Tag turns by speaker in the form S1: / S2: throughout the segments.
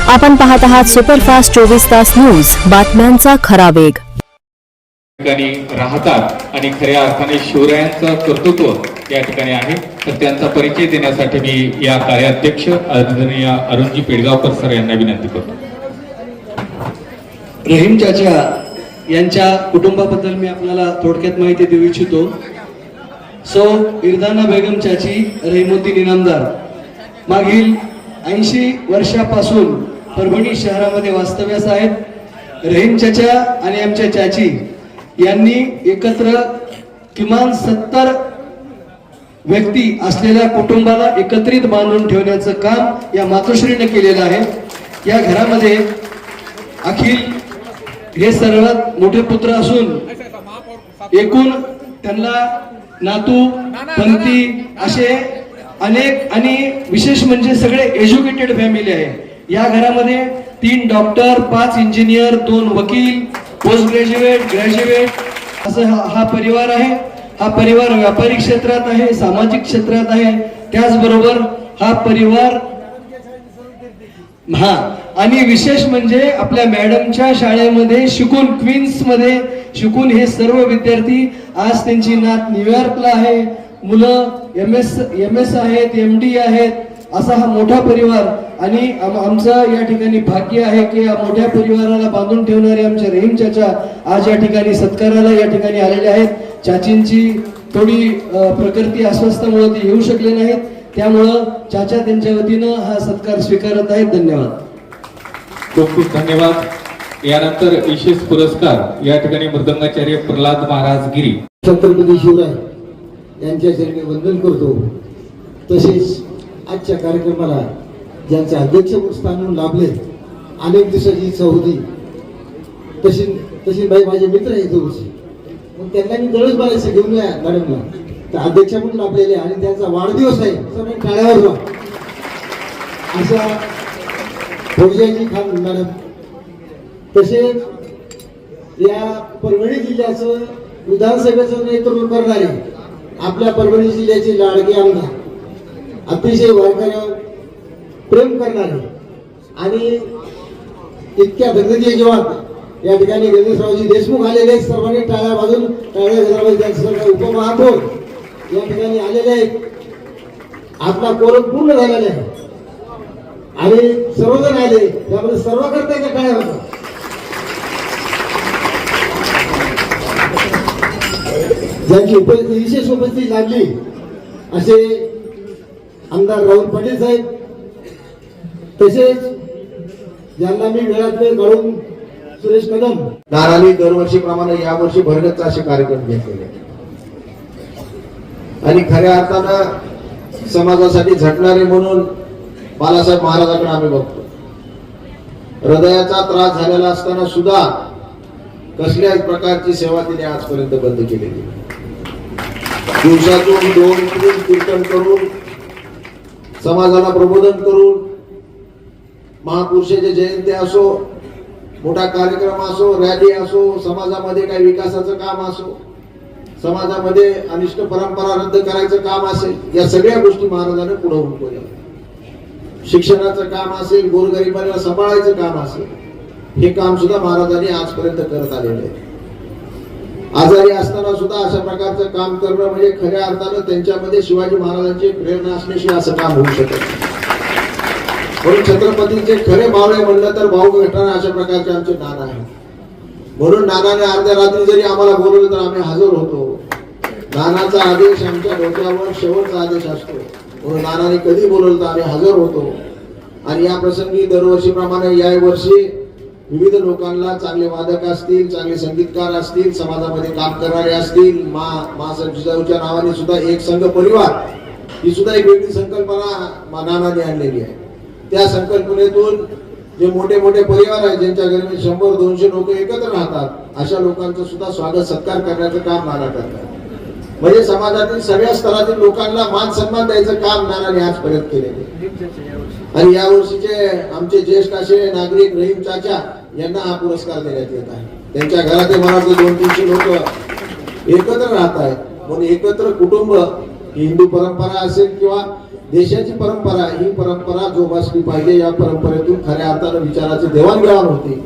S1: आपण पाहत आहात सुपरफास्ट 24 तास न्यूज, बातम्यांचा खरा वेग.
S2: ठिकाणी राहतात आणि खऱ्या अर्थाने शिवरायांचं कर्तृत्व या ठिकाणी आहे. तर त्यांचा परिचय देण्यासाठी मी या कार्याध्यक्ष आदरणीय अरुणजी पेडगावकर सर यांना विनंती करतो.
S3: रहीम चाचा यांच्या कुटुंबाबद्दल मी आपल्याला थोडक्यात माहिती देऊ इच्छितो. सौ इरदाना बेगम चाची रहीमुद्दीन इनामदार मागील 80 वर्षापासून परभणी शहरामध्ये वास्तव्यास आहेत. रहीम चाचा आणि आमच्या चाची यांनी एकत्र किमान 70 व्यक्ती असलेल्या कुटुंबाला एकत्रित बांधून ठेवण्याचं काम या मातोश्रीने केलेलं आहे. या घरामध्ये अखिल हे सर्वात मोठे पुत्र असून एकूण त्यांना नातू पंथी असे अनेक आणि विशेष म्हणजे सगळे एज्युकेटेड फॅमिली आहे. या घरामध्ये 3 डॉक्टर, 5 इंजिनियर, 2 वकील, पोस्ट ग्रॅज्युएट, ग्रॅज्युएट असं हा परिवार आहे. हा परिवार व्यापारिक क्षेत्रात आहे, सामाजिक क्षेत्रात आहे. त्याचबरोबर हा परिवार आणि विशेष म्हणजे आपल्या मॅडमच्या शाळेमध्ये शिकून, क्वीन्स मध्ये शिकून हे सर्व विद्यार्थी आज त्यांची नात न्यूयॉर्कला आहे, मुलं एम एस आहेत, MD आहेत. असा हा मोठा परिवार आणि आमचं या ठिकाणी भाग्य आहे की या मोठ्या परिवाराला बांधून ठेवणारे आमचे रहीम चाचा आज या ठिकाणी सत्काराला या ठिकाणी आलेले आहेत. चाचींची थोडी प्रकृती अस्वस्थामुळे ते येऊ शकले नाहीत, त्यामुळं चाचा त्यांच्या वतीनं हा सत्कार स्वीकारत आहेत. धन्यवाद.
S2: खूप खूप धन्यवाद. यानंतर विशेष पुरस्कार या ठिकाणी मृदंगाचार्य प्रल्हाद महाराज गिरी.
S4: छत्रपती शिवराय यांच्या चरणी वंदन करतो. तसेच आजच्या कार्यक्रमाला ज्यांचे अध्यक्ष स्थान लाभले, अनेक दिवसाची इच्छा होती. तशी बाई माझे मित्र आहेत थोडीशी, मग त्यांना मी दररोज बोलायचं घेऊन या मॅडमला. तर अध्यक्ष म्हणून लाभलेले आणि त्यांचा वाढदिवस आहे, सगळ्यांनी टाळ्यावर व्हा. अशा फौजाजी खान मॅडम. तसेच या परभणी जिल्ह्याचं विधानसभेचं नेतृत्व करणारे आपल्या परभणी जिल्ह्याचे लाडके आमदार, अतिशय वारकऱ्यावर प्रेम करणारे आणि इतक्या धगधगीच्या जेव्हा या ठिकाणी गणेशरावजी देशमुख आलेले, सर्वांनी टाळ्या वाजून टाळ्या गजराबाई त्यांचे उपमहापौर या ठिकाणी आलेले आहेत. आपला कोरम पूर्ण झालेला आहे आणि सर्वजण आले, त्यामध्ये सर्व करता टाळ्या होत्या. ज्यांची विशेष उपस्थिती लाभली असे आमदार राहुल पाटील साहेब, तसेच ज्यांना मी वेळात वेळ काढून सुरेश कदम.
S5: नारायणी दरवर्षीप्रमाणे यावर्षी भरगच्च असे कार्यक्रम घेतलेले आणि खऱ्या अर्थानं समाजासाठी झटणारे म्हणून बाळासाहेब महाराजांकडे आम्ही बघतो. हृदयाचा त्रास झालेला असताना सुद्धा कसल्याच प्रकारची सेवा तिने आजपर्यंत बंद केलेली. दिवसातून 2 कीर्तन करून, समाजाला प्रबोधन करून, महापुरुषाची जयंती असो, मोठा कार्यक्रम असो, रॅली असो, समाजामध्ये काही विकासाचं काम असो, समाजामध्ये अनिष्ट परंपरा रद्द करायचं काम असेल, या सगळ्या गोष्टी महाराजांनी पुढे उठवल्या. शिक्षणाचं काम असेल, गोरगरिबांना सांभाळायचं काम असेल, हे काम सुद्धा महाराजांनी आजपर्यंत करत आलेले आहे. आजारी असताना सुद्धा अशा प्रकारचं काम करणं म्हणजे खऱ्या अर्थानं त्यांच्यामध्ये शिवाजी महाराजांची प्रेरणा असण्याशिवाय असं काम होऊ शकत नाही. म्हणून छत्रपतींचे खरे भावळे म्हणलं तर भाऊ भेटणारे अशा प्रकारचे आमचे नाना आहे. म्हणून नानाने अर्ध्या रात्री जरी आम्हाला बोलवलं तर आम्ही हजर होतो. नानाचा आदेश आमच्या डोक्यावर शेवटचा आदेश असतो. म्हणून नानाने कधी बोलवलं तर आम्ही हजर होतो. आणि या प्रसंगी दरवर्षीप्रमाणे या वर्षी विविध लोकांना, चांगले वादक असतील, चांगले संगीतकार असतील, समाजामध्ये काम करणारे असतील, महासंजीवच्या नावाने सुद्धा एक संघ परिवार ही सुद्धा एक वेगळी संकल्पना नानाने आणलेली आहे. त्या संकल्पनेतून जे मोठे मोठे परिवार आहेत, ज्यांच्या घरी 100-200 लोक एकत्र राहतात, अशा लोकांचं सुद्धा स्वागत सत्कार करण्याचं काम नाना करतात. म्हणजे समाजातील सगळ्या स्तरातील लोकांना मान सन्मान द्यायचं काम नानाने आजपर्यंत केलेले. आणि या वर्षीचे आमचे ज्येष्ठ असे नागरिक रहीम चाचा यांना हा पुरस्कार देण्यात येत आहे. त्यांच्या घरात मला 200-300 लोक एकत्र राहत आहेत. म्हणून एकत्र कुटुंब ही हिंदू परंपरा असेल किंवा देशाची परंपरा ही परंपरा जोपासली पाहिजे. या परंपरेतून खऱ्या अर्थानं विचाराची देवाणघेवाण होते.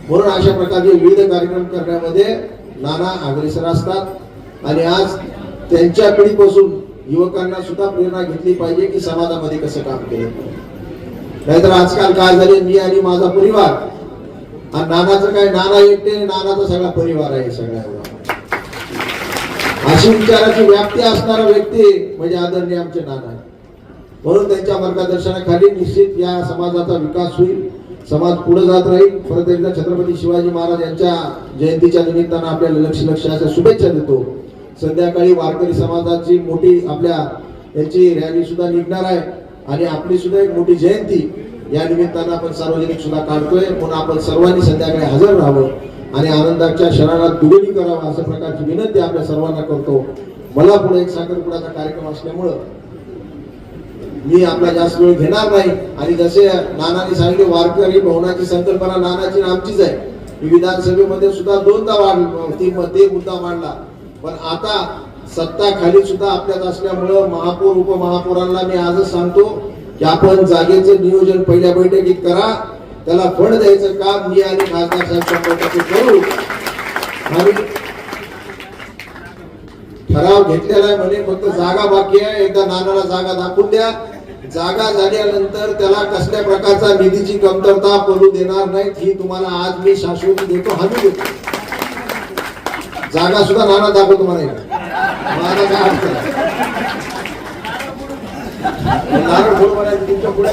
S5: म्हणून अशा प्रकारचे विविध कार्यक्रम करण्यामध्ये नाना अग्रेसर असतात आणि आज त्यांच्या पिढीपासून युवकांना सुद्धा प्रेरणा घेतली पाहिजे की समाजामध्ये कसं काम केलं. नाहीतर आजकाल काय झाले, मी आणि माझा परिवार आणि नानाचं काय, नाना एकटे, नानाचा सगळा परिवार आहे सगळ्या. अशी विचाराची व्याप्ती असणारा व्यक्ती म्हणजे आदरणीय आमचे नाना. म्हणून त्यांच्या मार्गदर्शनाखाली निश्चित या समाजाचा विकास होईल, समाज पुढे जात राहील. परत एकदा छत्रपती शिवाजी महाराज यांच्या जयंतीच्या निमित्तानं आपल्याला लक्ष अशा शुभेच्छा देतो. संध्याकाळी वारकरी समाजाची मोठी आपल्या यांची रॅली सुद्धा निघणार आहे आणि आपली सुद्धा एक मोठी जयंती या निमित्तानं आपण सार्वजनिक सुद्धा काढतोय. म्हणून आपण सर्वांनी संध्याकाळी हजर राहावं आणि आनंदाच्या क्षणाला दुगणी करावं अशा प्रकारची विनंती आपल्या सर्वांना करतो. मला पुढे एक साखरपुड्याचा कार्यक्रम असल्यामुळं मी आपला जास्त वेळ घेणार नाही. आणि जसे नानांनी सांगितले, वारकरी भवनाची संकल्पना नानाची आमचीच आहे. मी विधानसभेमध्ये सुद्धा दोनदा ते मुद्दा मांडला. पण आता सत्ता खाली सुद्धा आपल्यात असल्यामुळं महापौर उपमहापौरांना मी आजच सांगतो की आपण जागेचं नियोजन पहिल्या बैठकीत करा. त्याला फंड द्यायचं काम मी आणि खासदार साहेब करू. आणि ठराव घेतलेला आहे म्हणे, फक्त जागा बाकी आहे. एकदा नानाला जागा दाखवून द्या. जागा झाल्यानंतर त्याला कसल्या प्रकारचा निधीची कमतरता पडू देणार नाहीत ही तुम्हाला आज मी शाश्वती देतो, हमी देतो. जागा सुद्धा नाना दाखवतो म्हणे. नाना काय अडचण नारळ फोड म्हणायचं तुमच्या पुढे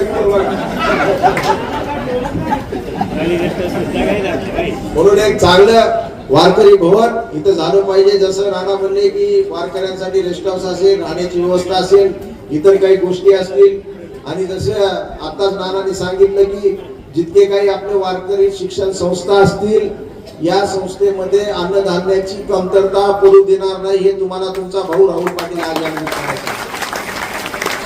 S5: म्हणून एक चांगलं वारकरी भवन इथं झालं पाहिजे. जसं नाना म्हणले की वारकऱ्यांसाठी रेस्ट हाऊस असेल, राहण्याची व्यवस्था असेल, इतर काही गोष्टी असतील. आणि जसं आताच नानांनी सांगितलं की जितके काही आपले वारकरी शिक्षण संस्था असतील, या संस्थेमध्ये अन्नधान्याची कमतरता पडू देणार नाही हे तुम्हाला तुमचा भाऊ राहुल पाटील आज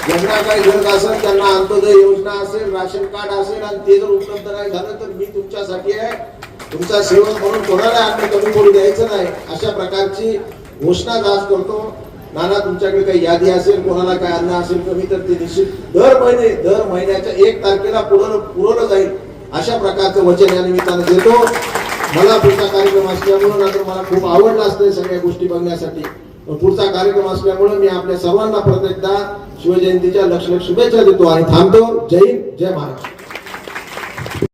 S5: ज्यांना काही गरज असेल त्यांना अंत्योदय योजना असेल, राशन कार्ड असेल आणि ते जर उपलब्ध नाही झालं तर मी तुमच्यासाठी आहे, तुमचा सेवक म्हणून कोणाला अन्न कमी पडू द्यायचं नाही अशा प्रकारची घोषणा आज करतो. नाना तुमच्याकडे काही यादी असेल, कोणाला काय अन्न असेल कमी तर ते निश्चित दर महिन्याच्या 1 तारखेला पुरवलं जाईल अशा प्रकारचं वचन या निमित्तानं देतो. मला पुढचा कार्यक्रम असल्यामुळे नंतर मला खूप आवडलं असतं सगळ्या गोष्टी बघण्यासाठी. पुढचा कार्यक्रम असल्यामुळे मी आपल्या सर्वांना परत एकदा शिवजयंतीच्या लक्ष शुभेच्छा देतो आणि थांबतो. जय हिंद, जय महाराष्ट्र.